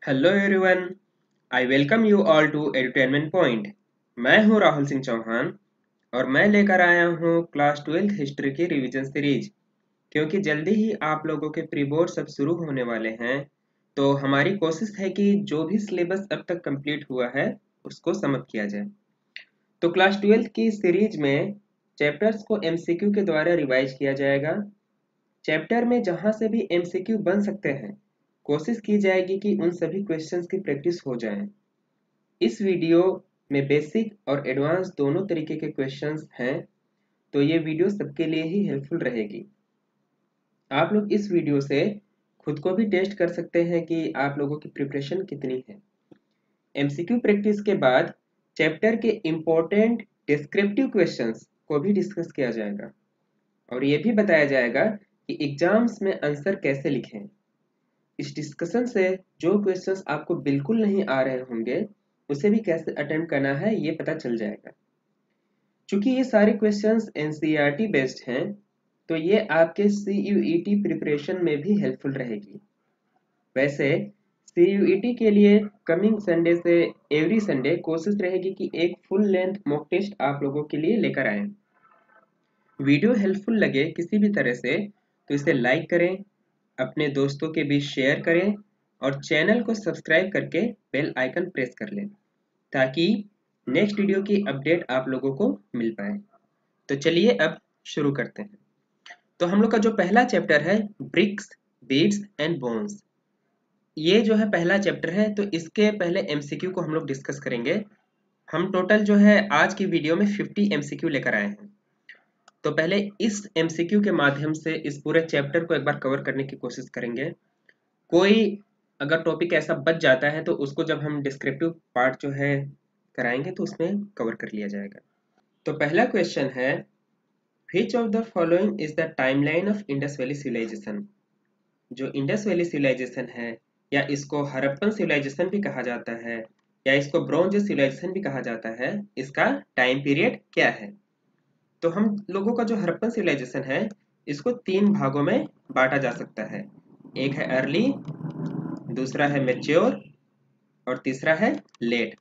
Hello everyone, I welcome you all to Edutainment Point. मैं हूं राहुल सिंह चौहान और मैं लेकर आया हूं क्लास 12th हिस्ट्री की रिवीजन सीरीज। क्योंकि जल्दी ही आप लोगों के प्री बोर्ड सब शुरू होने वाले हैं, तो हमारी कोशिश है कि जो भी सिलेबस अब तक कंप्लीट हुआ है उसको समाप्त किया जाए। तो क्लास 12th की सीरीज में चैप्टर्स को एमसीक्यू के द्वारा रिवाइज किया जाएगा। चैप्टर में जहां से भी एमसीक्यू बन सकते हैं, कोशिश की जाएगी कि उन सभी क्वेश्चंस की प्रैक्टिस हो जाए। इस वीडियो में बेसिक और एडवांस दोनों तरीके के क्वेश्चंस हैं, तो ये वीडियो सबके लिए ही हेल्पफुल रहेगी। आप लोग इस वीडियो से खुद को भी टेस्ट कर सकते हैं कि आप लोगों की प्रिपरेशन कितनी है। एमसीक्यू प्रैक्टिस के बाद चैप्टर के इम्पोर्टेंट डिस्क्रिप्टिव क्वेश्चंस को भी डिस्कस किया जाएगा और ये भी बताया जाएगा कि एग्जाम्स में आंसर कैसे लिखें। इस डिस्कशन से जो क्वेश्चंस आपको बिल्कुल नहीं आ रहे होंगे उसे भी कैसे अटेम्प्ट करना है ये पता चल जाएगा। चूंकि ये सारे क्वेश्चंस एनसीईआरटी बेस्ड हैं, तो ये आपके सीयूईटी प्रिपरेशन में भी हेल्पफुल रहेगी। वैसे सीयूईटी के लिए कमिंग संडे से एवरी संडे कोशिश रहेगी कि एक फुल लेंथ मॉक टेस्ट आप लोगों के लिए लेकर आए। वीडियो हेल्पफुल लगे किसी भी तरह से तो इसे लाइक करें, अपने दोस्तों के बीच शेयर करें और चैनल को सब्सक्राइब करके बेल आइकन प्रेस कर लें ताकि नेक्स्ट वीडियो की अपडेट आप लोगों को मिल पाए। तो चलिए अब शुरू करते हैं। तो हम लोग का जो पहला चैप्टर है ब्रिक्स, बीड्स एंड बोन्स, ये जो है पहला चैप्टर है। तो इसके पहले एमसीक्यू को हम लोग डिस्कस करेंगे। हम टोटल जो है आज की वीडियो में 50 एमसीक्यू लेकर आए हैं। तो पहले इस एमसीक्यू के माध्यम से इस पूरे चैप्टर को एक बार कवर करने की कोशिश करेंगे। कोई अगर टॉपिक ऐसा बच जाता है तो उसको जब हम डिस्क्रिप्टिव पार्ट जो है कराएंगे तो उसमें कवर कर लिया जाएगा। तो पहला क्वेश्चन है, which of the following is the timeline of Indus Valley civilisation. जो इंडस वैली सिविलाइजेशन है, या इसको हड़प्पन सिविलाइजेशन भी कहा जाता है, या इसको ब्रॉन्ज सिविलाइजेशन भी कहा जाता है, इसका टाइम पीरियड क्या है। तो हम लोगों का जो हड़प्पन सिविलाइजेशन है इसको तीन भागों में बांटा जा सकता है। एक है अर्ली, दूसरा है मैच्योर और तीसरा है लेट।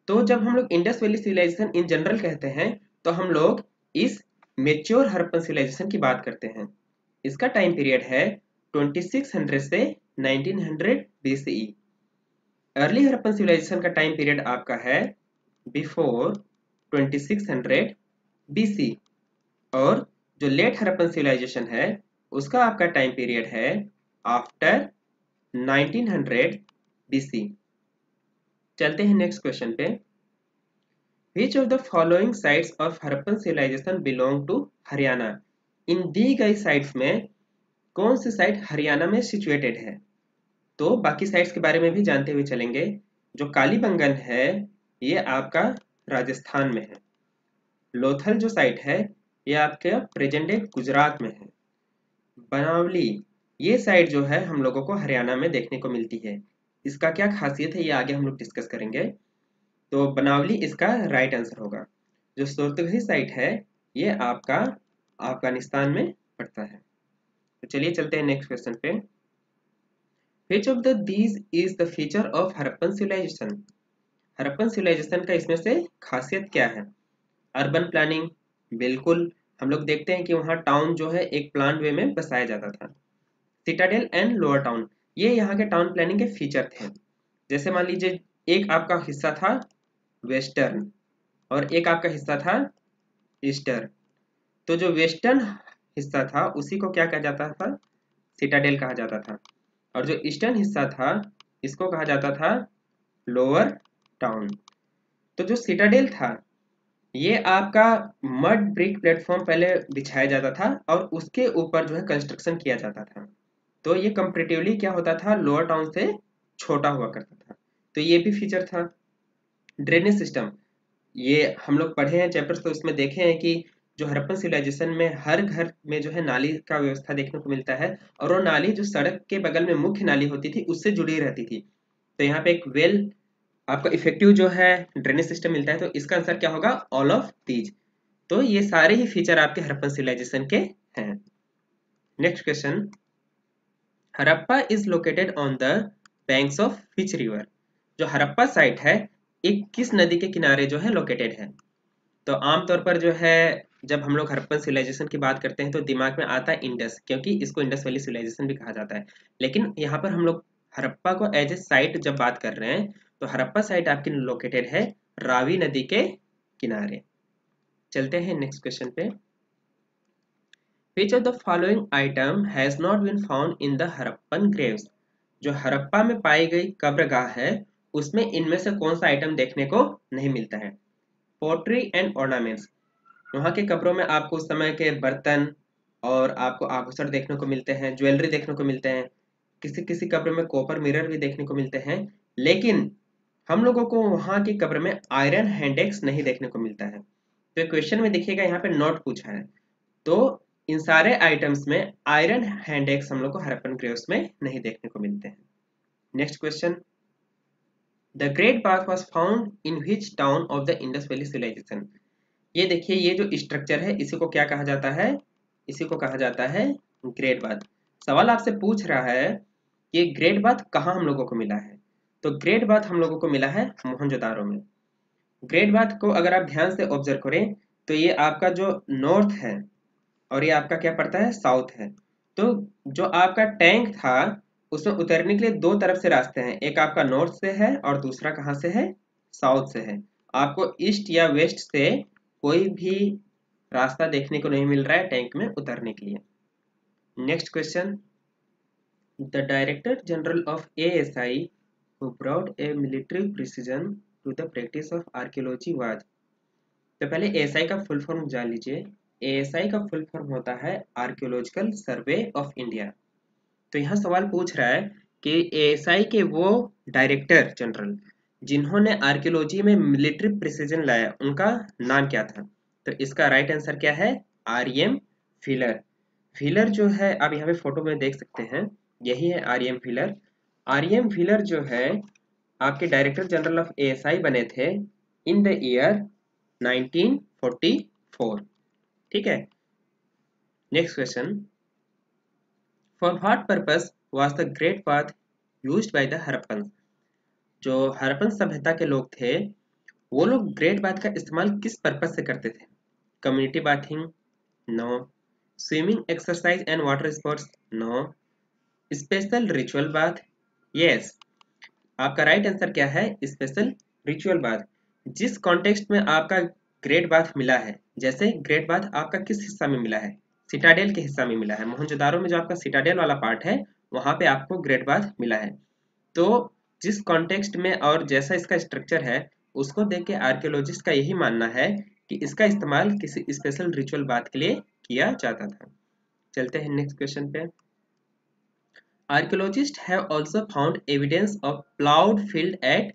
तो जब हम लोग Indus Valley civilisation in general कहते हैं तो हम लोग इस मैच्योर हड़प्पन सिविलाइजेशन की बात करते हैं। इसका टाइम पीरियड है 2600 से 1900 BCE। अर्ली हड़प्पन सिविलाइजेशन का टाइम पीरियड आपका है बिफोर 2600 BC और जो लेट हड़प्पन सिविलाइजेशन है उसका आपका टाइम पीरियड है आफ्टर 1900 BC। चलते हैं नेक्स्ट क्वेश्चन पे। Which of the following sites of Harappan civilization belong to Haryana. इन दी गई साइट्स में कौन सी साइट हरियाणा में सिचुएटेड है। तो बाकी साइट्स के बारे में भी जानते हुए चलेंगे। जो कालीबंगन है ये आपका राजस्थान में है। लोथल जो साइट है ये आपके प्रेजेंट डे गुजरात में है। बनावली ये साइट जो है हम लोगों को हरियाणा में देखने को मिलती है। इसका क्या खासियत है ये आगे हम लोग डिस्कस करेंगे। तो बनावली इसका राइट आंसर होगा। जो सोरतगही साइट है ये आपका अफगानिस्तान में पड़ता है। तो चलिए चलते हैं नेक्स्ट क्वेश्चन पे। Which of the these is the feature of Harappan civilization। Harappan civilisation का इसमें से खासियत क्या है। अर्बन प्लानिंग, बिल्कुल हम लोग देखते हैं कि वहाँ टाउन जो है एक प्लान वे में बसाया जाता था। सिटाडेल एंड लोअर टाउन, ये यहाँ के टाउन प्लानिंग के फीचर थे। जैसे मान लीजिए एक आपका हिस्सा था वेस्टर्न और एक आपका हिस्सा था ईस्टर्न। तो जो वेस्टर्न हिस्सा था उसी को क्या कहा जाता था, सिटाडेल कहा जाता था। और जो ईस्टर्न हिस्सा था इसको कहा जाता था लोअर टाउन। तो जो सिटाडेल था ये आपका मड ब्रिक प्लेटफॉर्म पहले बिछाया जाता था और उसके ऊपर जो है कंस्ट्रक्शन किया जाता था। तो ये कंपेरेटिवली क्या होता था, लोअर टाउन से छोटा हुआ करता था। तो ये भी फीचर था। ड्रेनेज सिस्टम, ये हम लोग पढ़े हैं चैप्टर्स तो उसमें देखे हैं कि जो हड़प्पन सिविलाइजेशन में हर घर में जो है नाली का व्यवस्था देखने को मिलता है और वो नाली जो सड़क के बगल में मुख्य नाली होती थी उससे जुड़ी रहती थी। तो यहाँ पे एक वेल आपका इफेक्टिव जो है ड्रेनेज सिस्टम मिलता है। तो इसका आंसर क्या होगा, ऑल ऑफ दीज। तो ये सारे ही फीचर आपके हड़प्पन सिविलाइजेशन के हैं। Next question, Harappa is located on the banks of which river. जो हड़प्पा साइट है एक किस नदी के किनारे जो है लोकेटेड है। तो आमतौर पर जो है जब हम लोग हड़प्पन सिविलाइजेशन की बात करते हैं तो दिमाग में आता है इंडस, क्योंकि इसको इंडस वैली सिविलाइजेशन भी कहा जाता है। लेकिन यहाँ पर हम लोग हड़प्पा को एज ए साइट जब बात कर रहे हैं तो हड़प्पा साइट आपकी लोकेटेड है रावी नदी के किनारे। चलते हैं नेक्स्ट क्वेश्चन पे। Which of the following item has not been found in the Harappan graves? जो हड़प्पा में पाई गई कब्रगाह है उसमें इनमें से कौन सा आइटम देखने को नहीं मिलता है। पोट्री एंड ऑर्नामेंट्स, वहाँ के कब्रों में आपको उस समय के बर्तन और आपको आभूषण देखने को मिलते हैं, ज्वेलरी देखने को मिलते हैं, किसी किसी कब्र में कॉपर मिरर भी देखने को मिलते हैं। लेकिन हम लोगों को वहाँ की कब्र में आयरन हैंडेक्स नहीं देखने को मिलता है। तो क्वेश्चन में देखिएगा यहाँ पे नोट पूछा है, तो इन सारे आइटम्स में आयरन हैंडेक्स हम लोग को हड़प्पन ग्रेव्स में नहीं देखने को मिलते हैं। Next question, the great bath was found in which town of the Indus Valley civilisation. ये देखिए ये जो स्ट्रक्चर है इसी को क्या कहा जाता है, इसी को कहा जाता है ग्रेट बाथ। सवाल आपसे पूछ रहा है कि ग्रेट बाथ कहाँ हम लोगों को मिला है। तो ग्रेट बाथ हम लोगों को मिला है मोहनजोदारो में। ग्रेट बाथ को अगर आप ध्यान से ऑब्जर्व करें तो ये आपका जो नॉर्थ है और ये आपका क्या पड़ता है साउथ है। तो जो आपका टैंक था उसमें उतरने के लिए दो तरफ से रास्ते हैं, एक आपका नॉर्थ से है और दूसरा कहाँ से है, साउथ से है। आपको ईस्ट या वेस्ट से कोई भी रास्ता देखने को नहीं मिल रहा है टैंक में उतरने के लिए। Next question, the director general of ASI who brought a military precision to the practice of archaeology was। तो पहले ASI का फुल फॉर्म जान लीजिए। ASI का फुल फॉर्म होता है आर्कियोलॉजिकल सर्वे ऑफ इंडिया। तो यहाँ सवाल पूछ रहा है कि ASI के वो डायरेक्टर जनरल जिन्होंने आर्कियोलॉजी में मिलिट्री प्रिसीजन लाया उनका नाम क्या था। तो इसका राइट आंसर क्या है, REM फिलर। फिलर जो है आप यहाँ पे फोटो में देख सकते हैं, यही है REM फिलर। REM फिलर जो है आपके डायरेक्टर जनरल ऑफ ASI बने थे इन द ईयर 1944। ठीक है। Next question, for what purpose was the great bath used by the Harappan. जो हड़प्पन सभ्यता के लोग थे वो लोग ग्रेट बाथ का इस्तेमाल किस पर्पस से करते थे। Community bathing, no. Swimming exercise and water sports, no. Special ritual bath, yes. आपका राइट आंसर क्या है, स्पेशल रिचुअल बाथ। जिस कॉन्टेक्स्ट में आपका ग्रेट बाथ मिला है, जैसे ग्रेट बाथ आपका किस हिस्सा में मिला है, सिटाडेल के हिस्सा में मिला है। मोहनजोदारो में जो आपका सिटाडेल वाला पार्ट है वहां पे आपको ग्रेट बाथ मिला है। तो जिस कॉन्टेक्स्ट में और जैसा इसका स्ट्रक्चर है उसको देख के आर्कियोलॉजिस्ट का यही मानना है कि इसका इस्तेमाल किसी स्पेशल रिचुअल बात के लिए किया जाता था। चलते हैं नेक्स्ट क्वेश्चन पे। Archaeologist have also found evidence of ploughed field at.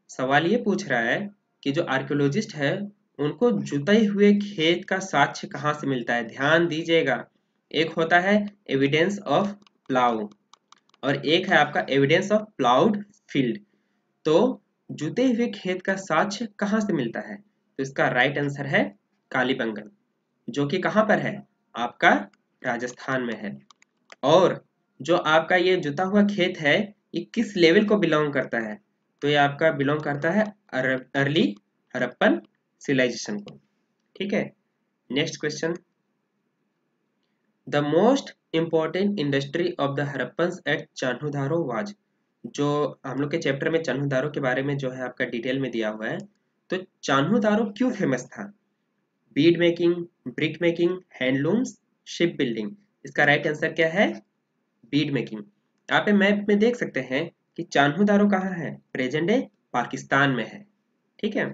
सवाल ये पूछ रहा है कि जो आर्कियोलॉजिस्ट है उनको जुताई हुए खेत का साक्ष्य कहाँ से मिलता है। ध्यान दीजिएगा, एक होता है एविडेंस ऑफ प्लाउ और एक है आपका एविडेंस ऑफ प्लाउड फील्ड। तो जुते हुए खेत का साक्ष्य कहाँ से मिलता है, तो इसका राइट आंसर है कालीबंगन, जो कि कहाँ पर है, आपका राजस्थान में है। और जो आपका ये जुता हुआ खेत है ये किस लेवल को बिलोंग करता है, तो ये आपका बिलोंग करता है अर्ली हड़प्पन सिविलाइजेशन को। ठीक है। Next question, the most important industry of the Harappans at Chanhudaro was. जो हम लोग के चैप्टर में चान्होदारो के बारे में जो है आपका डिटेल में दिया हुआ है। तो चान्होदारो क्यों फेमस था, bead making, brick making, handlooms, ship building. इसका राइट आंसर क्या है, बीड मेकिंग। आप मैप में देख सकते हैं कि चान्होदारो कहाँ है, प्रेजेंट डे पाकिस्तान में है। ठीक है।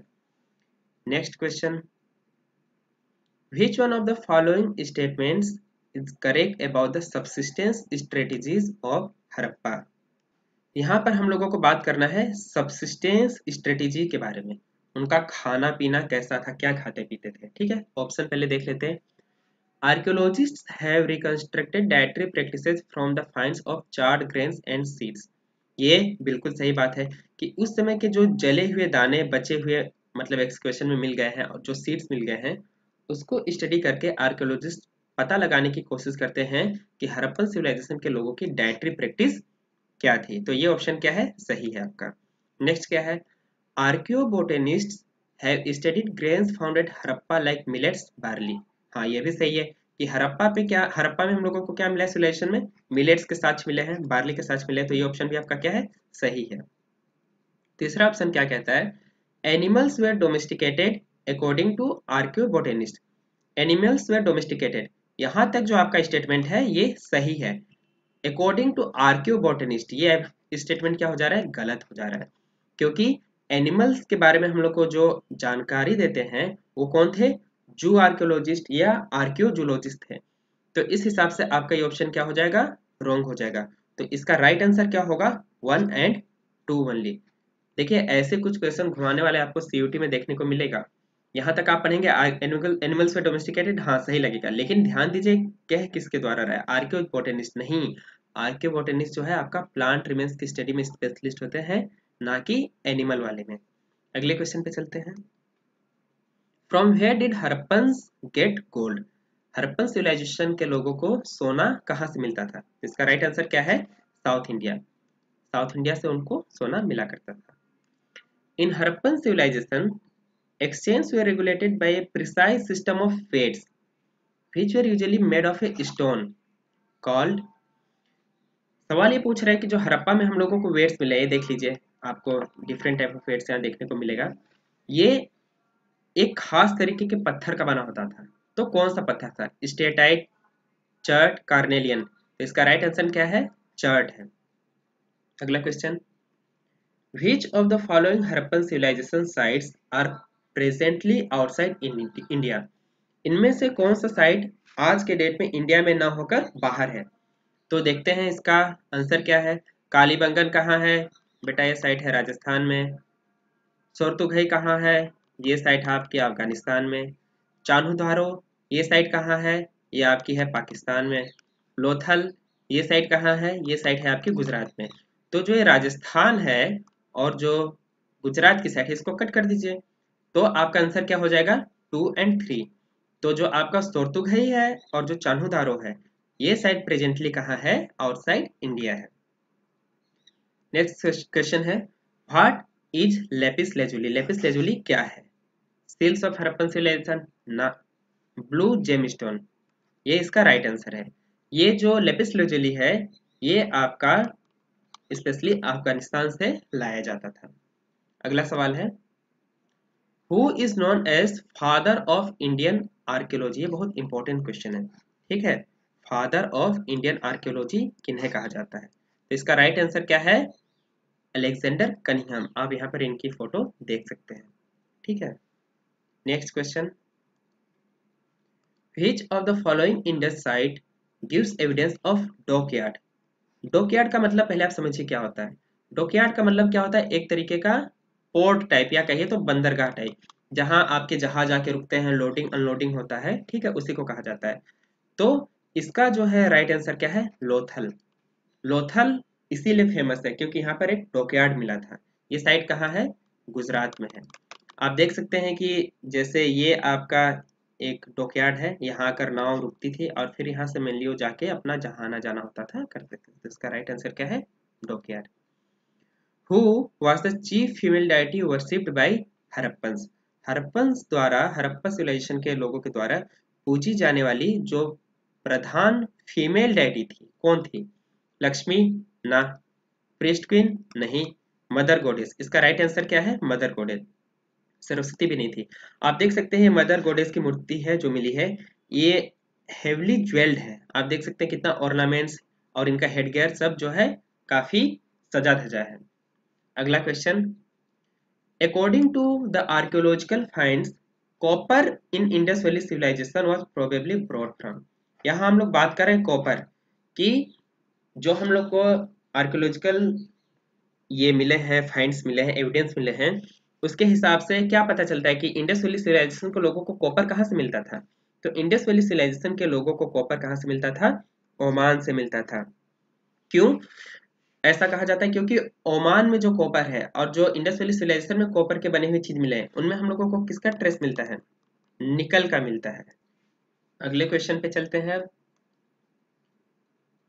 Next question, which one of the following statements is correct about the subsistence strategies of Harappa. यहाँ पर हम लोगों को बात करना है सबसिस्टेंस स्ट्रेटेजी के बारे में, उनका खाना पीना कैसा था, क्या खाते पीते थे। ठीक है, ऑप्शन पहले देख लेते हैं। Archaeologists have reconstructed dietary practices from the finds of charred grains and seeds. ये बिल्कुल सही बात है कि उस समय के जो जले हुए दाने बचे हुए मतलब एक्सकवेशन में मिल गए हैं और जो सीड्स मिल गए हैं उसको स्टडी करके आर्कियोलॉजिस्ट पता लगाने की कोशिश करते हैं कि हड़प्पन सिविलाइजेशन के लोगों की डाइटरी प्रैक्टिस क्या थी? तो ये ऑप्शन क्या है? सही है आपका। नेक्स्ट क्या है? Archaeobotanists have studied grains found at Harappa like millets barley. हाँ, ये भी सही है कि हड़प्पा में हम लोगों को क्या मिला है सिविलाइजेशन में? मिलेट्स के साथ मिले हैं, बार्ली के साथ मिले हैं, तो ये ऑप्शन भी आपका क्या है? सही है। तीसरा ऑप्शन क्या कहता है? Animals were domesticated according to archaeobotanist. Animals were domesticated, यहाँ तक जो आपका स्टेटमेंट है ये सही है। अकॉर्डिंग टू आर्कियोबोटेनिस्ट, ये स्टेटमेंट क्या हो जा रहा है? गलत हो जा रहा है, क्योंकि एनिमल्स के बारे में हम लोग को जो जानकारी देते हैं वो कौन थे? जू आर्कियोलॉजिस्ट या आर्कियोजूलॉजिस्ट थे। तो इस हिसाब से आपका ये ऑप्शन क्या हो जाएगा? रॉन्ग हो जाएगा। तो इसका राइट आंसर क्या होगा? 1 एंड 2 ओनली। देखिए, ऐसे कुछ क्वेश्चन घुमाने वाले आपको सीयूटी में देखने को मिलेगा। यहाँ तक आप पढ़ेंगे एनिमल्स वे डोमेस्टिकेटेड, हाँ सही लगेगा, लेकिन ध्यान दीजिए कह किसके द्वारा रहा है? आर्कियोबोटेनिस्ट नहीं। आर्कियोबोटेनिस्ट जो है आपका प्लांट रिमेन्स की स्टडी में स्पेशलिस्ट होते हैं, ना कि एनिमल वाले में। अगले क्वेश्चन पे चलते हैं। From where did Harappans get gold? Harappan civilisation के लोगों को सोना कहाँ से मिलता था? इसका राइट आंसर क्या है? South India. साउथ इंडिया से उनको सोना मिला करता था। In Harappan civilization, exchanges were regulated by a precise system of weights, which were usually made of a stone called। सवाल ये पूछ रहा है कि जो हड़प्पा में हम लोगों को वेट्स मिले, ये देख लीजिए, आपको डिफरेंट टाइप ऑफ वेट्स यहाँ देखने को मिलेगा। ये एक खास तरीके के पत्थर का बना होता था। तो कौन सा पत्थर था? Steatite, chert, carnelian. तो इसका राइट आंसर क्या है? चर्ट है। अगला question. Which of the following Harappan civilization sites are presently outside in India? इनमें से कौन सा साइट आज के डेट में इंडिया में ना होकर बाहर है? तो देखते हैं इसका आंसर क्या है। कालीबंगन कहाँ है? बेटा ये साइट है राजस्थान में। सोरतुघई कहाँ है? ये साइट है आपकी अफगानिस्तान में। चान्होधारो, ये साइट कहाँ है? ये आपकी है पाकिस्तान में। लोथल, ये साइट कहाँ है? ये साइट है आपकी गुजरात में। तो जो ये राजस्थान है और जो गुजरात की साइट है, इसको कट कर दीजिए, तो आपका आंसर क्या हो जाएगा? 2 एंड 3। तो जो आपका सोरतुघई है और जो चान्होधारो है, ये साइट प्रेजेंटली कहाँ है? आउटसाइड इंडिया है। नेक्स्ट क्वेश्चन है, what is lapis lazuli? Lapis lazuli क्या है? सील्स ऑफ हड़प्पन सिविलाइजेशन ना, ब्लू जेमस्टोन, ये इसका राइट आंसर है। ये जो लेपिस लेजुली है, ये आपका स्पेशली अफगानिस्तान से लाया जाता था। अगला सवाल है, who is known as father of Indian archaeology? ये बहुत इंपॉर्टेंट क्वेश्चन है, ठीक है। फादर ऑफ इंडियन आर्कियोलॉजी किन्हें कहा जाता है? तो इसका राइट आंसर क्या है? Alexander Cunningham. आप यहाँ पर इनकी फोटो देख सकते हैं, ठीक है। Next question, which of the following Indus site gives evidence of dockyard? Dockyard का मतलब पहले आप समझिए क्या होता है। डॉकयार्ड का मतलब क्या होता है? एक तरीके का पोर्ट टाइप, या कहिए तो बंदरगाह टाइप, जहां आपके जहाज आके रुकते हैं, लोडिंग अनलोडिंग होता है, ठीक है, उसी को कहा जाता है। तो इसका जो है राइट आंसर क्या है? लोथल। लोथल इसीलिए फेमस है क्योंकि यहाँ पर एक डॉकयार्ड मिला था। ये साइट कहाँ है? गुजरात में है। आप देख सकते हैं कि जैसे ये आपका एक डॉकयार्ड है, यहाँ आकर नाव रुकती थी और फिर यहाँ से मेनली वो जाके अपना जहाँ आना जाना होता था करते थे। तो इसका राइट आंसर क्या है? Dockyard. Who was the chief female deity worshipped bye Harappans? Harappans द्वारा, हरप्पा सिविलाइजेशन के लोगों के द्वारा पूजी जाने वाली जो प्रधान फीमेल डायटी थी, कौन थी? लक्ष्मी ना, प्रीस्ट क्वीन नहीं, मदर गॉडेस। इसका राइट आंसर क्या है? Mother goddess. सरस्वती भी नहीं थी। आप देख सकते हैं मदर गॉडेस की मूर्ति है जो मिली है, ये हेवली ज्वेल्ड है। आप देख सकते हैं कितना ऑर्नामेंट्स और इनका हेडगियर सब जो है काफी सजा धजा है। अगला question, according to the archaeological finds copper in Indus Valley civilisation was probably brought from. यहाँ हम लोग बात कर रहे हैं कॉपर की, जो हम लोग को आर्कियोलॉजिकल ये मिले हैं, फाइंड्स मिले हैं, एविडेंस मिले हैं, उसके हिसाब से क्या पता चलता है कि इंडस वैली सिविलाइजेशन को लोगों को कॉपर कहाँ से मिलता था? तो इंडस वैली सिविलाइजेशन के लोगों को कॉपर कहाँ से मिलता था? ओमान से मिलता था। क्यों ऐसा कहा जाता है? क्योंकि ओमान में जो कॉपर है और जो इंडस वैली सिविलाइजेशन में कॉपर के बने हुए चीज मिले हैं, उनमें हम लोगों को किसका ट्रेस मिलता है? निकल का मिलता है। अगले क्वेश्चन पे चलते हैं।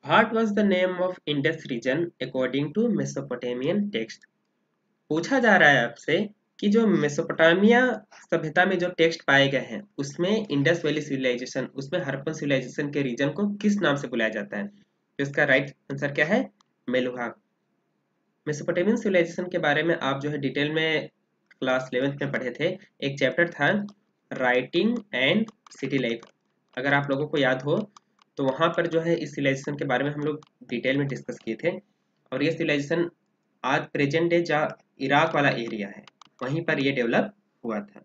What was the name of Indus region according to Mesopotamian text. पूछा जा रहा है आपसे कि जो मेसोपोटामिया सभ्यता में जो टेक्स्ट पाए गए हैं उसमें इंडस वैली सिविलाइजेशन, उसमें हड़प्पन सिविलाइजेशन के रीजन को किस नाम से बुलाया जाता है। तो इसका राइट आंसर क्या है? मेलुहा। मेसोपोटामियन सिविलाइजेशन के बारे में आप जो है डिटेल में क्लास 11th में पढ़े थे। एक चैप्टर था राइटिंग एंड सिटी लाइफ, अगर आप लोगों को याद हो तो वहां पर जो है इस सिविलाइजेशन के बारे में हम लोग डिटेल में डिस्कस किए थे। और ये सिविलाइजेशन आज प्रेजेंट डे जहाँ इराक वाला एरिया है वहीं पर ये डेवलप हुआ था।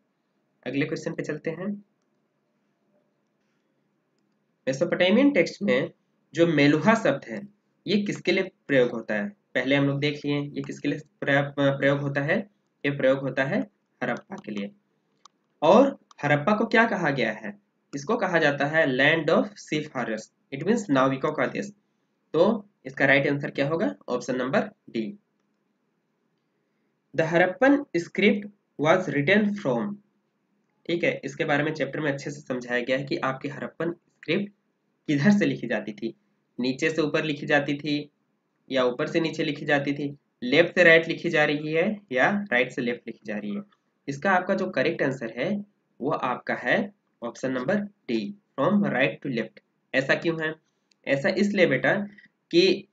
अगले क्वेश्चन पे चलते हैं। मेसोपोटामियन टेक्स्ट में जो मेलुहा शब्द है ये किसके लिए प्रयोग होता है? पहले हम लोग देख लिए ये किसके लिए प्रयोग होता है। ये प्रयोग होता है हड़प्पा के लिए। और हड़प्पा को क्या कहा गया है? इसको कहा जाता है land of seafarers, it means नाविकों का देश। तो इसका राइट आंसर क्या होगा? Option number D. The Harappan script was written from. ठीक है, इसके बारे में चैप्टर में अच्छे से समझाया गया है कि आपकी हड़प्पन स्क्रिप्ट किधर से लिखी जाती थी। नीचे से ऊपर लिखी जाती थी या ऊपर से नीचे लिखी जाती थी, लेफ्ट से राइट लिखी जा रही है या राइट से लेफ्ट लिखी जा रही है। इसका आपका जो करेक्ट आंसर है वो आपका है option number D, from right to left. ऐसा क्यों है? ऐसा इसलिए बेटा कि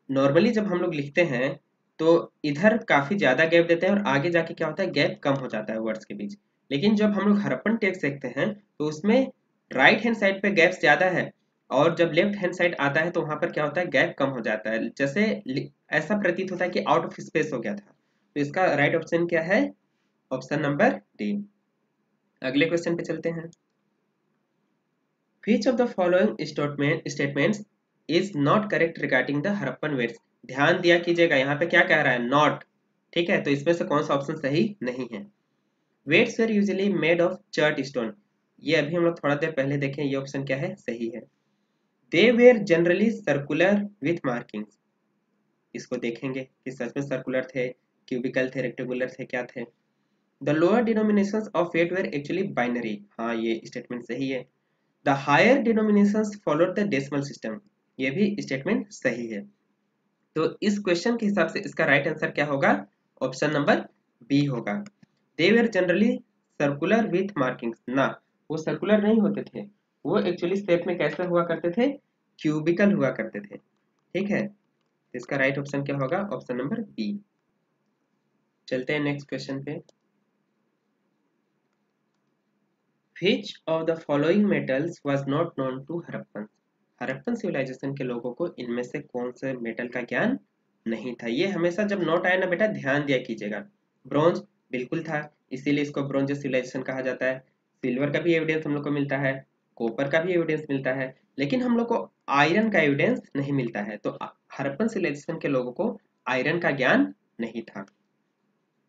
नॉर्मली जब हम लोग लिखते हैं तो इधर काफी ज्यादा गैप देते हैं और आगे जाके क्या होता है गैप कम हो जाता है वर्ड्स के बीच। लेकिन जब हम लोग हड़प्पन टेक्स्ट देखते हैं तो उसमें राइट हैंड साइड पे गैप ज्यादा है और जब लेफ्ट हैंड साइड आता है तो वहां पर क्या होता है गैप कम हो जाता है, जैसे ऐसा प्रतीत होता है कि आउट ऑफ स्पेस हो गया था। तो इसका राइट ऑप्शन क्या है? Option number D. अगले क्वेश्चन पे चलते हैं। Which of the following statements is not correct regarding the Harappan weights. ध्यान दिया कीजिएगा, यहाँ पे क्या कह रहा है? नॉट। ठीक है, तो इसमें से कौन सा ऑप्शन सही नहीं है? Weights were usually made of chert stone, ये अभी हम लोग थोड़ा देर पहले देखें, ये ऑप्शन क्या है? सही है। They were generally circular with markings, इसको देखेंगे कि सच में सर्कुलर थे, क्यूबिकल थे, रेक्टेंगुलर थे, क्या थे। The lower denominations of weight were actually binary, हाँ ये स्टेटमेंट सही है। The higher denominations followed the decimal system, ये भी स्टेटमेंट सही है। तो इस क्वेश्चन के हिसाब से इसका राइट आंसर क्या होगा? ऑप्शन नंबर बी होगा। They were generally circular with markings, ना वो सर्कुलर नहीं होते थे, वो एक्चुअली शेप में कैसे हुआ करते थे? क्यूबिकल हुआ करते थे। ठीक है, इसका राइट ऑप्शन क्या होगा? Option number B. चलते हैं नेक्स्ट क्वेश्चन पे। Which of the following metals was not known to Harappan. Harappan civilisation के लोगों को इनमें से कौन से मेटल का ज्ञान नहीं था? ये हमेशा जब नोट आए ना बेटा ध्यान दिया कीजिएगा। ब्रॉन्ज बिल्कुल था, इसीलिए इसको ब्रॉन्ज सिविलाइजेशन कहा जाता है। सिल्वर का भी एविडेंस हम लोग को मिलता है, कॉपर का भी एविडेंस मिलता है, लेकिन हम लोग को आयरन का एविडेंस नहीं मिलता है। तो हड़प्पन सिविलाइजेशन के लोगों को आयरन का ज्ञान नहीं था।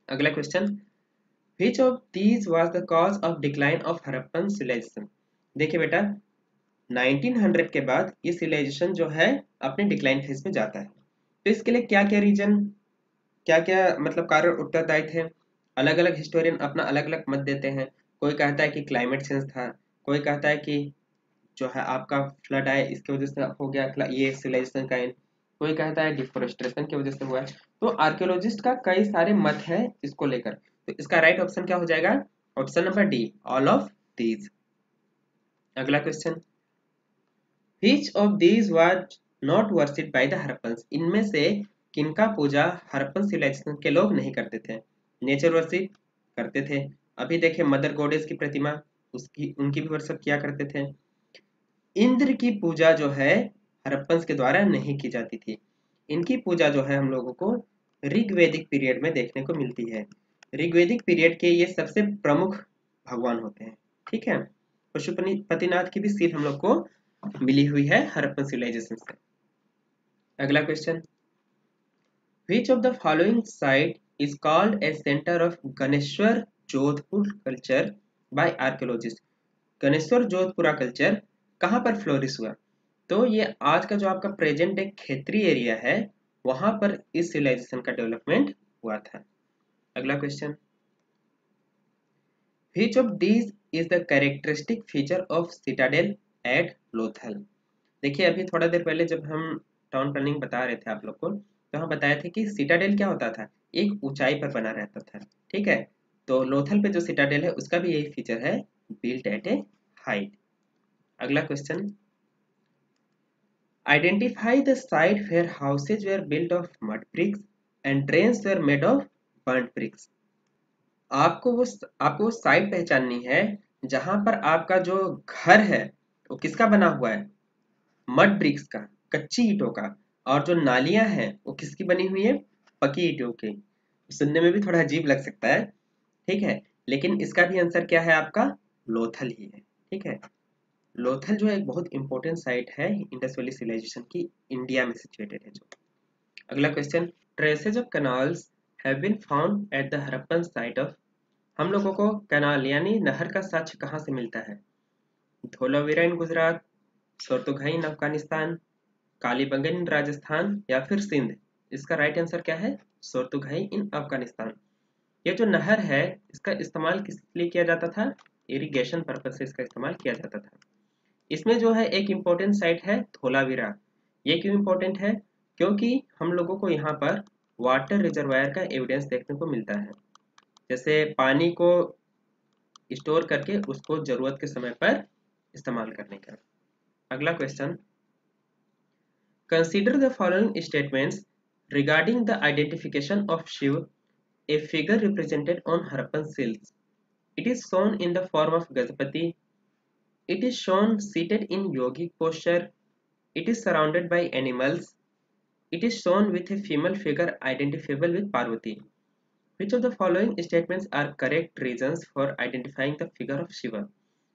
अगला question. Which of these was the cause of decline of Harappan civilization? देखिए बेटा 1900 के बाद ये सिविलाइजेशन जो है अपने डिक्लाइन फेज में जाता है। तो इसके लिए क्या क्या रीजन, क्या क्या मतलब कारण उत्तरदायी थे? अलग अलग हिस्टोरियन अपना अलग अलग मत देते हैं। कोई कहता है कि क्लाइमेट चेंज था, कोई कहता है कि जो है आपका फ्लड आए इसकी वजह से हो गया ये सिविलाइजेशन का एंड, कोई कहता है डिफोरेस्टेशन की वजह से हुआ है। तो आर्कियोलॉजिस्ट का कई सारे मत है इसको लेकर। तो इसका राइट ऑप्शन क्या हो जाएगा? Option number D, all of these. अगला question. Which of these was not worshipped by the Harappans, इनमें से किनका पूजा हड़प्पन सिविलाइजेशन के लोग नहीं करते थे? नेचर वर्शिप करते थे, अभी देखे मदर गॉडेस की प्रतिमा उसकी उनकी भी वर्शिप किया करते थे। इंद्र की पूजा जो है हड़प्पन्स के द्वारा नहीं की जाती थी। इनकी पूजा जो है हम लोगों को ऋग्वैदिक पीरियड में देखने को मिलती है। ऋग्वैदिक पीरियड के ये सबसे प्रमुख भगवान होते हैं। ठीक है, पशुपतिनाथ की भी सील हम लोग को मिली हुई है हड़प्पन सिविलाइजेशन से। अगला question. Which of the following site is called a center of Ganeshwar Jodhpur culture by archaeologists? Ganeshwar Jodhpura culture कहाँ पर फ्लोरिश हुआ? तो ये आज का जो आपका प्रेजेंट एक क्षेत्रीय एरिया है वहां पर इस सिविलाइजेशन का डेवलपमेंट हुआ था। अगला question. Which of these is the characteristic feature of citadel at Lothal? देखिए अभी थोड़ा देर पहले जब हम टाउन प्लानिंग बता रहे थे आप लोग को, तो हम बताए थे कि सिटाडेल क्या होता था, एक ऊंचाई पर बना रहता था। ठीक है, तो लोथल पे जो सिटाडेल है उसका भी यही फीचर है, बिल्ट एट ए हाइट। अगला question, identify the site where houses were built of mud bricks and drains were made of burnt bricks. आपको वो साइट पहचाननी है जहां पर आपका जो घर है वो किसका बना हुआ है, मड ब्रिक्स का, कच्ची ईंटों का, और जो नालियां हैं वो किसकी बनी हुई है, पकी ईंटों की। सुनने में भी थोड़ा अजीब लग सकता है, ठीक है, लेकिन इसका भी आंसर क्या है आपका, लोथल ही है। ठीक है, लोथल जो है एक बहुत इंपॉर्टेंट साइट है इंडस वैली सिविलाइजेशन की, इंडिया में सिचुएटेड है जो। अगला question, traces of canals have been found at the Harappan site of. हम लोगों को कैनाल यानी नहर का साक्ष्य कहाँ से मिलता है, धोलावीरा इन गुजरात, सोरतुघई इन अफगानिस्तान, कालीबंगन इन राजस्थान, या फिर सिंध। इसका राइट आंसर क्या है, सोरतुघई इन अफगानिस्तान। ये जो नहर है इसका इस्तेमाल किस लिए किया जाता था, इरिगेशन पर्पज से इसका इस्तेमाल किया जाता था। इसमें जो है एक इम्पोर्टेंट साइट है धोलावीरा। ये क्यों इम्पोर्टेंट है, क्योंकि हम लोगों को यहाँ पर वाटर रिजर्वायर का एविडेंस देखने को मिलता है, जैसे पानी को स्टोर करके उसको जरूरत के समय पर इस्तेमाल करने का। अगला question, consider the following statements regarding the identification of Shiva, a figure represented on Harappan seals. It is shown in the form of Gajapati. It is shown seated in yogic posture. It is surrounded by animals. It is shown with a female figure identifiable with Parvati. Which of the following statements are correct reasons for identifying the figure of Shiva?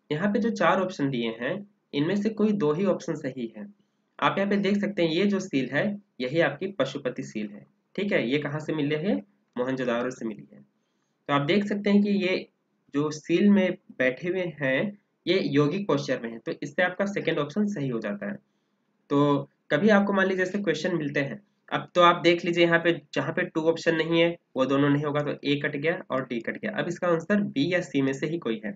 यहाँ पे जो चार option दिए हैं इनमें से कोई दो ही ऑप्शन सही है। आप यहाँ पे देख सकते हैं ये जो सील है यही आपकी पशुपति सील है। ठीक है, ये कहाँ से मिली है, मोहनजोदारो से मिली है। तो आप देख सकते हैं कि ये जो सील में बैठे हुए हैं ये योगिक पोस्चर में है, तो इससे आपका सेकंड ऑप्शन सही हो जाता है। तो कभी आपको मान लीजिए जैसे क्वेश्चन मिलते हैं, अब तो आप देख लीजिए यहाँ पे जहाँ पे टू ऑप्शन नहीं है वो दोनों नहीं होगा, तो ए कट गया और डी कट गया। अब इसका आंसर बी या सी में से ही कोई है।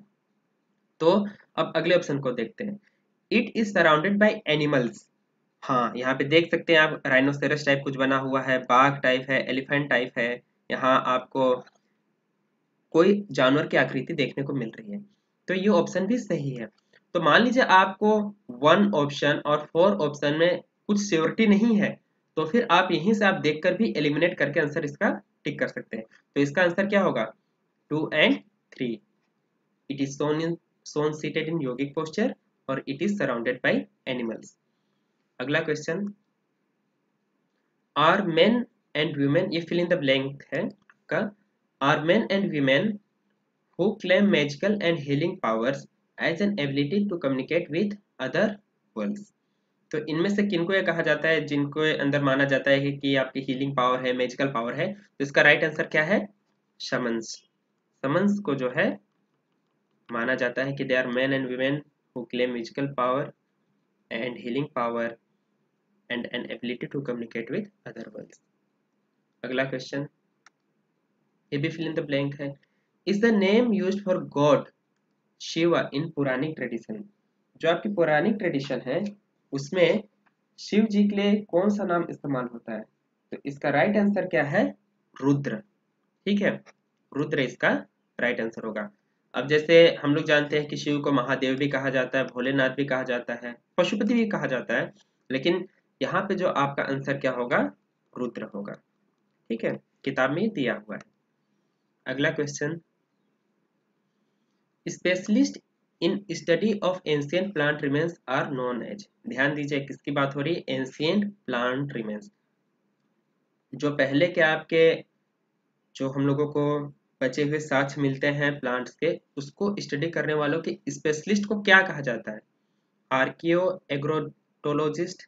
तो अब अगले ऑप्शन को देखते हैं, it is surrounded by animals. हाँ, यहाँ पे देख सकते हैं आप राइनोसेरस टाइप कुछ बना हुआ है, बाघ टाइप है, एलिफेंट टाइप है, यहाँ आपको कोई जानवर की आकृति देखने को मिल रही है, तो ये ऑप्शन भी सही है। तो मान लीजिए आपको वन ऑप्शन और फोर ऑप्शन में कुछ श्योरिटी नहीं है, तो फिर आप यहीं से आप देखकर भी एलिमिनेट करके आंसर इसका टिक कर सकते हैं। तो इसका आंसर क्या होगा, 2 and 3। It is shown seated in yogic posture और it is surrounded by animals. अगला question, are men and women, ये फिल इन द ब्लैंक है का, are men and women who claim magical and healing powers as an ability to communicate with other worlds। तो इनमें से किनको ये कहा जाता है जिनको अंदर माना जाता है कि आपकी हीलिंग पावर है, मैजिकल पावर है, तो इसका राइट आंसर क्या है, शमंस। शमंस को जो है माना जाता है कि they are men and women who claim magical power and healing power and an ability to communicate with other worlds. अगला क्वेश्चन, ये भी फिल इन द ब्लैंक है, is the name used for god Shiva in Puranic tradition. जो आपकी Puranic tradition है उसमें शिव जी के लिए कौन सा नाम इस्तेमाल होता है, तो इसका राइट आंसर क्या है, रुद्र। ठीक है, रुद्र इसका राइट आंसर होगा। अब जैसे हम लोग जानते हैं कि शिव को महादेव भी कहा जाता है, भोलेनाथ भी कहा जाता है, पशुपति भी कहा जाता है, लेकिन यहाँ पे जो आपका आंसर क्या होगा, रुद्र होगा। ठीक है, किताब में दिया हुआ है। अगला question, specialist in study of ancient plant remains are known as. ध्यान दीजिए किसकी बात हो रही है, एंशियंट प्लांट रिमेन्स। जो पहले के आपके जो हम लोगों को बचे हुए साक्ष्य मिलते हैं प्लांट्स के, उसको स्टडी करने वालों के स्पेशलिस्ट को क्या कहा जाता है, archaeoagrostologist,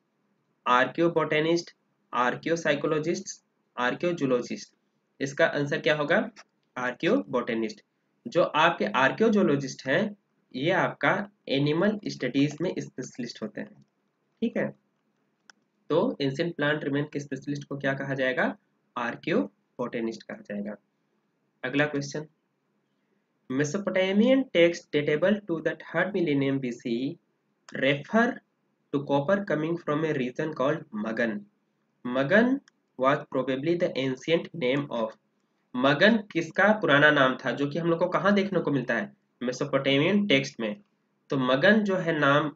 archaeobotanist, archaeopsychologist, archaeozoologist. इसका आंसर क्या होगा, आर्कियो बोटेनिस्ट। जो आपके आर्कियोलॉजिस्ट हैं ये आपका एनिमल स्टडीज में स्पेशलिस्ट होते हैं। ठीक है, तो एंशिएंट प्लांट रिमेन के स्पेशलिस्ट को क्या कहा जाएगा, आर्कियो बोटेनिस्ट कहा जाएगा। अगला question, Mesopotamian text datable to the 3rd millennium BCE refer to copper coming from a region called Magan. Magan was probably the ancient name of. मगन किसका पुराना नाम था, जो कि हम लोग को कहाँ देखने को मिलता है, मेसोपोटामियन टेक्स्ट में। तो मगन जो है नाम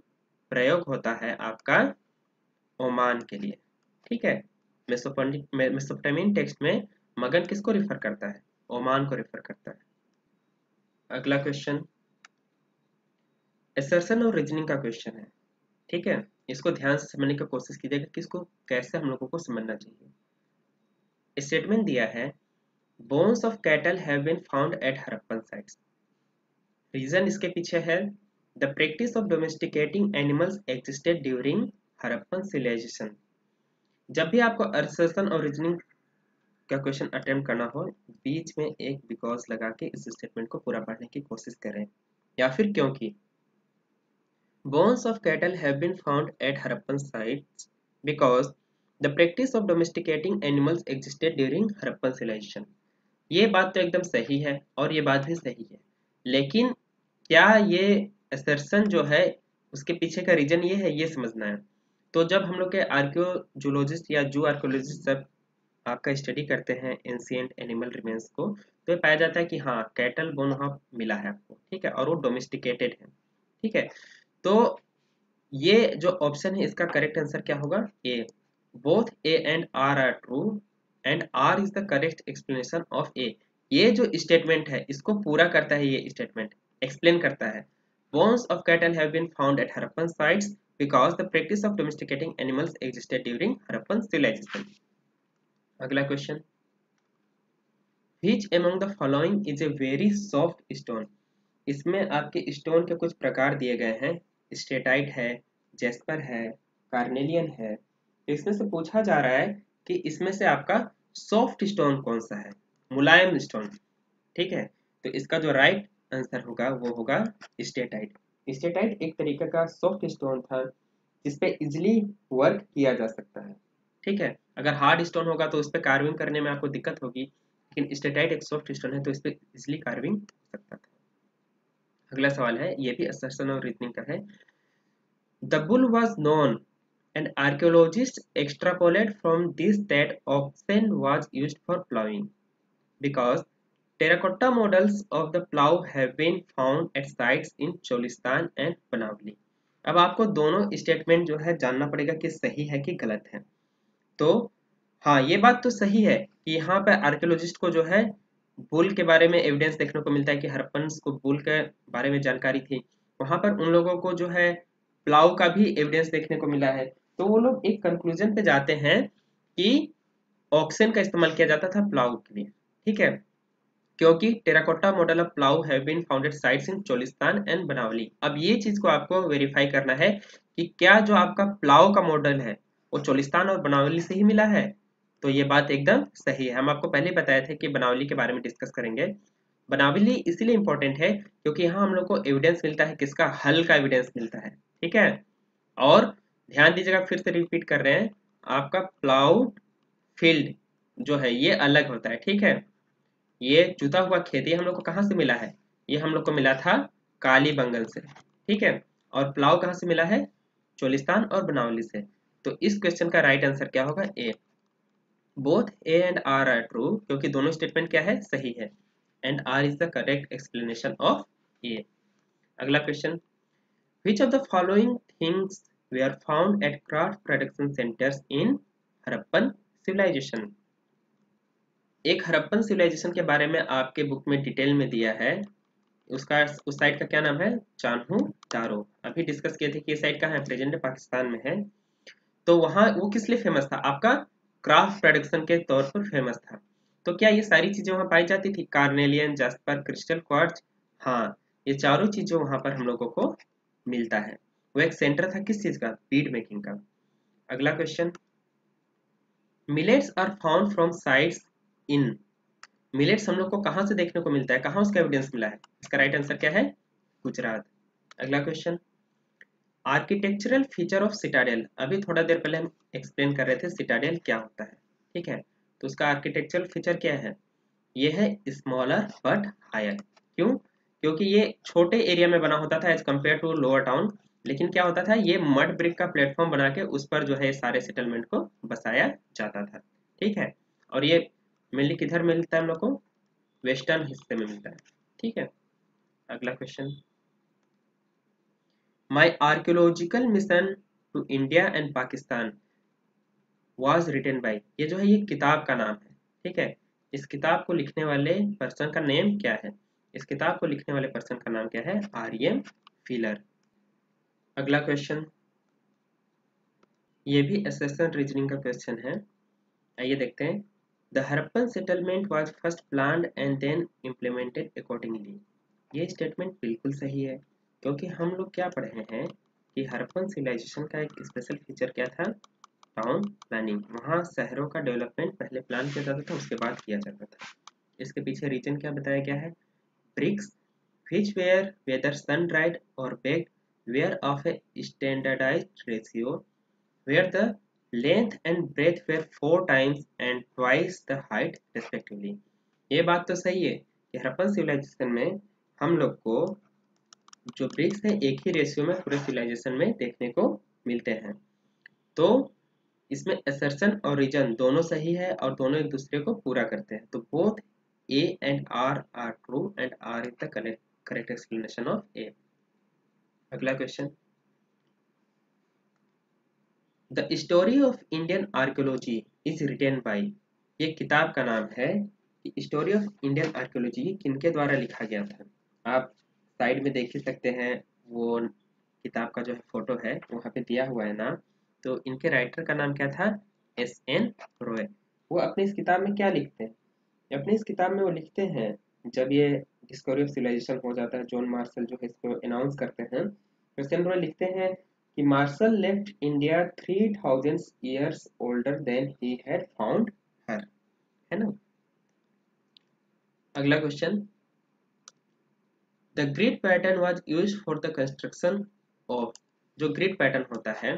प्रयोग होता है आपका ओमान के लिए, ठीक है। मेसोपोटामियन टेक्स्ट में मगन किसको रिफर करता है, ओमान को रिफर करता है। अगला क्वेश्चन असर्शन और रीजनिंग का क्वेश्चन है, ठीक है। इसको ध्यान से समझने की कोशिश कीजिएगा कि इसको कैसे हम लोगों को समझना चाहिए। स्टेटमेंट दिया है bones of cattle have been found at Harappan sites. Reason इसके पीछे है the practice of domesticating animals existed during Harappan civilisation. जब भी आपको असर्शन और रीजनिंग का क्वेश्चन अटेम्प्ट करना हो, बीच में एक बिकॉज लगा के इस स्टेटमेंट को पूरा पढ़ने की कोशिश करें, या फिर क्योंकि। Bones of cattle have been found at Harappan sites because the practice of domesticating animals existed during Harappan civilization। ये बात तो एकदम सही है और ये बात भी सही है, लेकिन क्या ये assertion जो है उसके पीछे का रीजन ये है, ये समझना है। तो जब हम लोग के आर्कियोलॉजिस्ट या जू आर्कियोलॉजिस्ट सब आपका स्टडी करते हैं एंशिएंट एनिमल रिमेन्स को, तो ये पाया जाता है कि हाँ कैटल बोन वहाँ मिला है आपको, ठीक है, और वो डोमेस्टिकेटेड है, ठीक है। तो ये जो ऑप्शन है इसका करेक्ट आंसर क्या होगा, A. Both A and R are true and R is the correct explanation of A. ये जो स्टेटमेंट है इसको पूरा करता है, ये स्टेटमेंट एक्सप्लेन करता है bones of cattle have been found at Harappan sites because the practice of domesticating animals existed during Harappan civilization. अगला question which among the following is a very soft stone. इसमें आपके स्टोन के कुछ प्रकार दिए गए हैं, स्टेटाइट है, जेस्पर है, कार्नेलियन है। तो इसमें से पूछा जा रहा है कि इसमें से आपका सॉफ्ट स्टोन कौन सा है, मुलायम स्टोन, ठीक है। तो इसका जो राइट आंसर होगा वो होगा स्टेटाइट। स्टेटाइट एक तरीके का सॉफ्ट स्टोन था जिसपे इजिली वर्क किया जा सकता है, ठीक है। अगर हार्ड स्टोन होगा तो उस पर कार्विंग करने में आपको दिक्कत होगी, लेकिन स्टेटाइट एक सॉफ्ट स्टोन है तो इस पर इजिली कार्विंग हो सकता था। अगला सवाल है, ये भी असर्शन और रीजनिंग का है। The bull was known and archaeologist extrapolate from this that oxen was used for ploughing because terracotta models of the plough have been found at sites in Cholistan and Banawali. अब आपको दोनों स्टेटमेंट जो है जानना पड़ेगा कि सही है कि गलत है। तो हाँ ये बात तो सही है कि यहाँ पे आर्कियोलॉजिस्ट को जो है बुल के बारे में एविडेंस देखने को मिलता है कि हड़प्पन को बुल के बारे में जानकारी थी, वहां पर उन लोगों को जो है प्लाउ का भी एविडेंस देखने को मिला है। तो वो लोग एक कंक्लूजन पे जाते हैं कि ऑक्सन का इस्तेमाल किया जाता था प्लाउ के लिए, ठीक है, क्योंकि terracotta model of plough have been founded sites in Cholistan and Banawali. अब ये चीज को आपको वेरीफाई करना है कि क्या जो आपका प्लाउ का मॉडल है वो चोलिस्तान और बनावली से ही मिला है। तो ये बात एकदम सही है, हम आपको पहले बताए थे कि बनावली के बारे में डिस्कस करेंगे। बनावली इसलिए इंपॉर्टेंट है क्योंकि यहाँ हम लोग को एविडेंस मिलता है, किसका, हल का एविडेंस मिलता है, ठीक है। और ध्यान दीजिएगा, फिर से रिपीट कर रहे हैं, आपका प्लाउड फील्ड जो है ये अलग होता है, ठीक है। ये जुता हुआ खेत ये हम लोग को कहाँ से मिला है, ये हम लोग को मिला था कालीबंगन से, ठीक है। और प्लाव कहाँ से मिला है, चोलिस्तान और बनावली से। तो इस क्वेश्चन का राइट आंसर क्या होगा, A. Both A and R are true क्योंकि दोनों स्टेटमेंट क्या है, सही है, and R is the correct explanation of A. अगला question which of the following things were found at craft production centres in Harappan civilization. एक हड़प्पन सिविलाइजेशन के बारे में आपके बुक में डिटेल में दिया है, उसका उस साइट का क्या नाम है, चान्हू दारो। अभी डिस्कस किए थे कि ये साइट कहाँ है, प्रेजेंट पाकिस्तान में है। तो वहां वो किस लिए फेमस था, आपका क्राफ्ट प्रोडक्शन के तौर पर फेमस था। तो क्या ये सारी चीजें वहां पाई जाती थी, कार्नेलियन, जास्पर, क्रिस्टल क्वार्ट्ज, हाँ ये चारों चीजें वहां पर हम लोगों को मिलता है। वो एक सेंटर था किस चीज का, बीड मेकिंग का। अगला question millets are found from sites in. Millets हम लोग को कहां से देखने को मिलता है, कहां उसका एविडेंस मिला है, इसका राइट आंसर क्या है, गुजरात। अगला question architectural feature of Citadel. अभी थोड़ा देर पहले हम एक्सप्लेन कर रहे थे सिटाडेल क्या होता है, ठीक है। तो उसका आर्किटेक्चरल फीचर क्या है, ये है स्मॉलर बट हायर। क्यों, क्योंकि ये छोटे एरिया में बना होता था as compare to lower town. लेकिन क्या होता था, ये मड ब्रिक का प्लेटफॉर्म बना के उस पर जो है सारे सेटलमेंट को बसाया जाता था। ठीक है, और ये मेनली किधर मिलता है हम लोग को, वेस्टर्न हिस्से में मिलता है। ठीक है, अगला question, my archaeological mission to India and Pakistan was written by, ये जो है ये किताब का नाम है। ठीक है, इस किताब को लिखने वाले पर्सन का नेम क्या है, इस किताब को लिखने वाले पर्सन का नाम क्या है, आर.एम. फिलर। अगला क्वेश्चन, ये भी एसेशन रीजनिंग का क्वेश्चन है, आइए देखते हैं। The Harappan settlement was first planned and then implemented accordingly, ये स्टेटमेंट बिल्कुल सही है, क्योंकि हम लोग क्या पढ़े हैं कि हरप्पन सिविलाइजेशन का एक स्पेशल फीचर क्या था, टाउन प्लानिंग। वहाँ शहरों का डेवलपमेंट पहले प्लान किया जाता था, उसके बाद किया जाता था। इसके पीछे रीजन क्या बताया गया है, bricks which were whether sun-dried or baked were of a standardized ratio where the length and breadth were 4 times and twice the height respectively। ये बात तो सही है कि हड़प्पन सिविलाइजेशन में हम लोग को जो ब्रिक्स है एक ही रेशियो में पूरे सिविलाइजेशन में देखने को मिलते हैं। तो इसमें असर्शन और रीजन दोनों सही है और दोनों एक दूसरे को पूरा करते हैं। तो both A and R are true and R is the correct explanation of A. अगला question, the story of Indian archaeology is written by, ये किताब का नाम है कि स्टोरी ऑफ इंडियन आर्कियोलॉजी किनके द्वारा लिखा गया था। आप साइड में देख ही सकते हैं, वो किताब का जो है फोटो है वहाँ पे दिया हुआ है नाम। तो इनके राइटर का नाम क्या था, एस.एन. रॉय। वो अपनी इस किताब में क्या लिखते हैं, अपनी इस किताब में वो लिखते हैं, जब ये डिस्कवरी ऑफ सिविलाइजेशन हो जाता है, जॉन मार्शल जो है इसको अनाउंस करते हैं, तो एस.एन. रॉय लिखते हैं कि Marshall left India 3000 years older than he had found her, है ना। अगला question, the grid pattern was used for the construction of, जो ग्रिड पैटर्न होता है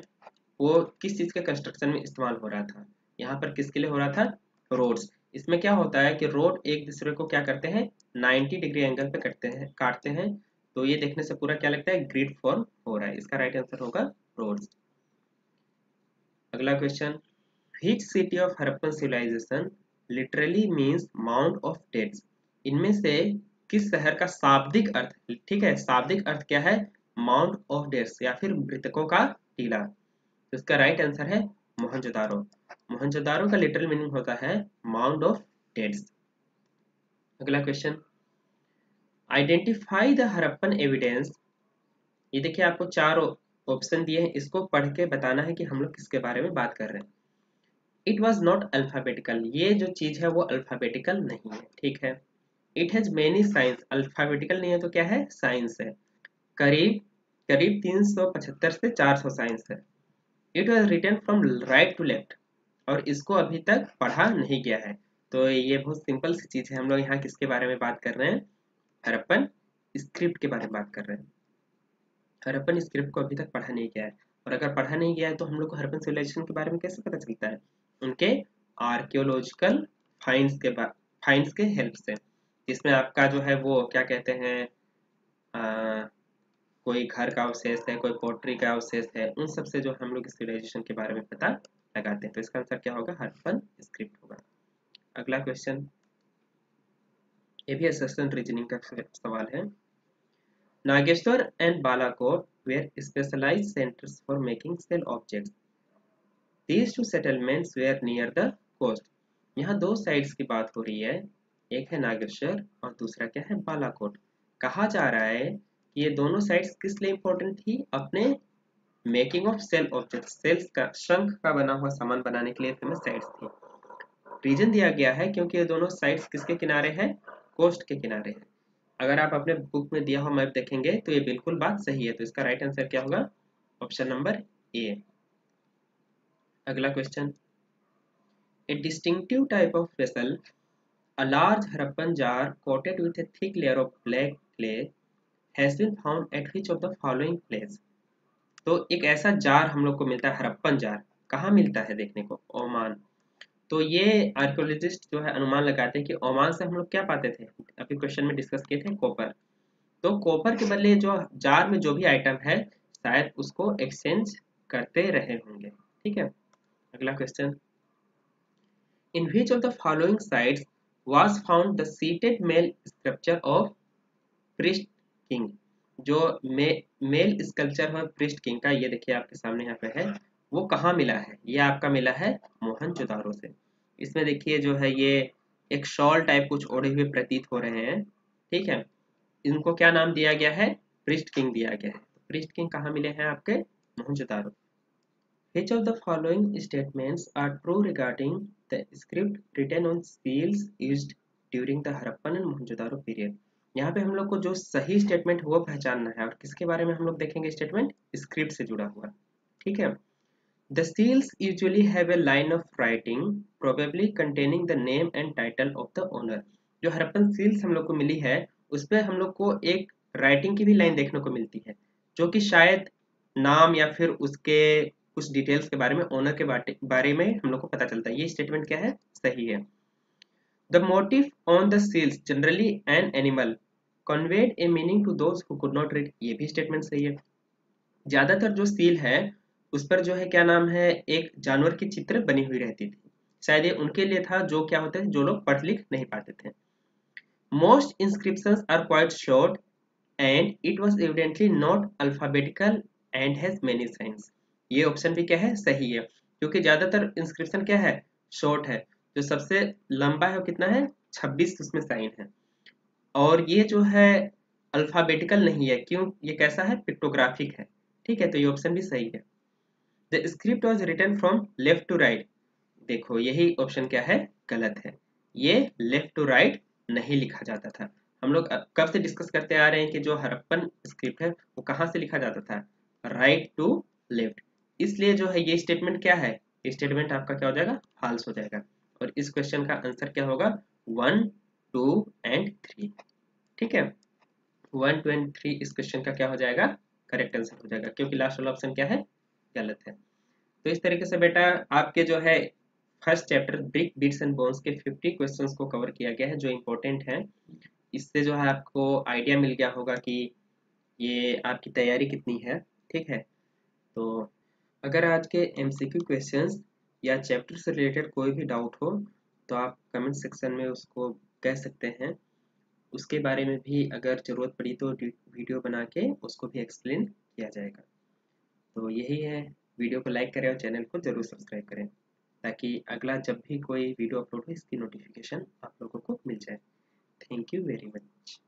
वो किस चीज के कंस्ट्रक्शन में इस्तेमाल हो रहा था, यहाँ पर किसके लिए हो रहा था, रोड्स। इसमें क्या होता है कि रोड एक दूसरे को क्या करते हैं, 90 डिग्री एंगल पे काटते हैं। तो ये देखने से पूरा क्या लगता है, ग्रिड फॉर्म हो रहा है। इसका राइट आंसर होगा रोड्स। अगला question, which city of Harappan civilization literally means mount of deads, इनमें से किस शहर का शाब्दिक अर्थ, ठीक है, शाब्दिक अर्थ क्या है, माउंट ऑफ डेड्स या फिर मृतकों का टीला। तो इसका राइट आंसर है मोहनजोदारो। मोहनजोदारो का लिटरल मीनिंग होता है माउंट ऑफ डेड्स। अगला question, identify the Harappan evidence, ये देखिए आपको 4 ऑप्शन दिए हैं, इसको पढ़ के बताना है कि हम लोग किसके बारे में बात कर रहे हैं। इट वॉज नॉट अल्फाबेटिकल, ये जो चीज है वो अल्फाबेटिकल नहीं है, ठीक है। It has many science, alphabetical नहीं है तो क्या है, साइंस है। करीब करीब 375 से 400 साइंस है। It was written from right to left, और इसको अभी तक पढ़ा नहीं गया है। तो ये बहुत सिंपल सी चीज है। हम लोग यहाँ किसके बारे में बात कर रहे हैं, हड़प्पन स्क्रिप्ट के बारे में बात कर रहे हैं। हड़प्पन स्क्रिप्ट को अभी तक पढ़ा नहीं गया है, और अगर पढ़ा नहीं गया है तो हम लोग को हड़प्पन सिविलाइजेशन के बारे में कैसे पता चलता है, उनके आर्कियोलॉजिकल फाइंड्स के हेल्प से, जिसमें आपका जो है वो क्या कहते हैं, कोई घर का अवशेष है, कोई पोट्री का अवशेष है, उन सब से जो हम लोग सिविलाइजेशन के बारे में पता लगाते हैं। तो इसका आंसर क्या होगा, हड़प्पन स्क्रिप्ट होगा। अगला क्वेश्चन, ये भी एसेशन रीजनिंग का सवाल है। Nageshwar and Balakot were specialised centres for making shell objects, these two settlements were near the coast। यहाँ 2 साइड्स की बात हो रही है, एक है नागेश्वर और दूसरा क्या है, बालाकोट। कहा जा रहा है कि ये दोनों साइड्स किस लिए इंपॉर्टेंट थी, अपने making of shell object, shells का, शंख का बना हुआ सामान बनाने के लिए फेमस साइट्स थी। रीजन दिया गया है क्योंकि ये दोनों साइड्स किसके किनारे हैं, कोस्ट के किनारे हैं। अगर आप अपने बुक में दिया हुआ मैप देखेंगे तो ये बिल्कुल बात सही है। तो इसका राइट आंसर क्या होगा, ऑप्शन नंबर ए। अगला question, a distinctive type of vessel, a large Harappan jar coated with a thick layer of black clay, has been found at which of the following place। तो एक ऐसा jar हम लोग को मिलता है, Harappan jar, कहाँ मिलता है देखने को, ओमान। तो ये आर्कियोलॉजिस्ट जो है अनुमान लगाते हैं कि ओमान से हम लोग क्या पाते थे, अभी क्वेश्चन में डिस्कस किए थे, कॉपर। तो कॉपर के बदले जो जार में जो भी आइटम है, शायद उसको एक्सचेंज करते रहे होंगे। ठीक है, अगला question, in which of the following sites was found the seated male sculpture of priest king। जो मेल स्कल्पचर है प्रिस्ट किंग का, ये देखिए आपके सामने यहाँ पे है, वो कहाँ मिला है? ये आपका मिला है मोहनजोदारो से। इसमें देखिए जो है ये एक शॉल टाइप कुछ ओढ़े हुए प्रतीत हो रहे हैं। ठीक है, इनको क्या नाम दिया गया है? प्रिस्ट किंग दिया गया है। प्रिस्ट किंग कहाँ मिले हैं आपके? Mohenjodaro. Which of the following statements are true regarding the script written on seals used during the Harappan and Mohenjo-daro period? यहाँ पे हम लोग को जो सही स्टेटमेंट है वो पहचानना है, और किसके बारे में हम लोग देखेंगे? स्टेटमेंट स्क्रिप्ट से जुड़ा हुआ। ठीक है, The seals usually have a line of writing probably containing the name and title of the owner। जो हरप्पन सील्स हम लोग को मिली है उस पर हम लोग को एक राइटिंग की भी लाइन देखने को मिलती है, जो कि शायद नाम या फिर उसके कुछ डिटेल्स के बारे में, ओनर के बारे में हम लोग को पता चलता है। ये स्टेटमेंट क्या है? सही है। The motif on the seals generally an animal conveyed a meaning to those who could not read. ये भी स्टेटमेंट सही है। ज्यादातर जो सील है उस पर जो है क्या नाम है, एक जानवर की चित्र बनी हुई रहती थी। शायद ये उनके लिए था जो क्या होते हैं, जो लोग पढ़ लिख नहीं पाते थे। Most inscriptions are quite short and it was evidently not alphabetical and has many signs. ये ऑप्शन भी क्या है? सही है, क्योंकि ज्यादातर इंस्क्रिप्शन क्या है? शॉर्ट है। जो सबसे लंबा है वो कितना है? 26 उसमें साइन है। और ये जो है अल्फाबेटिकल नहीं है, क्यों? ये कैसा है? पिक्टोग्राफिक है। ठीक है, तो ये ऑप्शन भी सही है। The script was written from left to right. देखो यही ऑप्शन क्या है? गलत है। ये लेफ्ट टू राइट नहीं लिखा जाता था। हम लोग कब से डिस्कस करते आ रहे हैं कि जो हड़प्पन स्क्रिप्ट है वो कहाँ से लिखा जाता था? Right to left. इसलिए जो है ये स्टेटमेंट क्या है? स्टेटमेंट आपका क्या हो जाएगा? फॉल्स हो जाएगा। और इस क्वेश्चन का आंसर क्या होगा? 1, 2 एंड 3। ठीक है, 1, 2 एंड 3 इस क्वेश्चन का क्या हो जाएगा? करेक्ट आंसर हो जाएगा, क्योंकि लास्ट वाला ऑप्शन क्या है? गलत है। तो इस तरीके से बेटा आपके जो है first chapter brick bits and bones के 50 क्वेश्चंस को कवर किया गया है, जो इम्पोर्टेंट हैं। इससे जो है आपको आइडिया मिल गया होगा कि ये आपकी तैयारी कितनी है। ठीक है, तो अगर आज के एमसीक्यू क्वेश्चंस या चैप्टर से रिलेटेड कोई भी डाउट हो तो आप कमेंट सेक्शन में उसको कह सकते हैं। उसके बारे में भी अगर ज़रूरत पड़ी तो वीडियो बना के उसको भी एक्सप्लेन किया जाएगा। तो यही है, वीडियो को लाइक करें और चैनल को ज़रूर सब्सक्राइब करें, ताकि अगला जब भी कोई वीडियो अपलोड हो इसकी नोटिफिकेशन आप लोगों को मिल जाए। Thank you very much.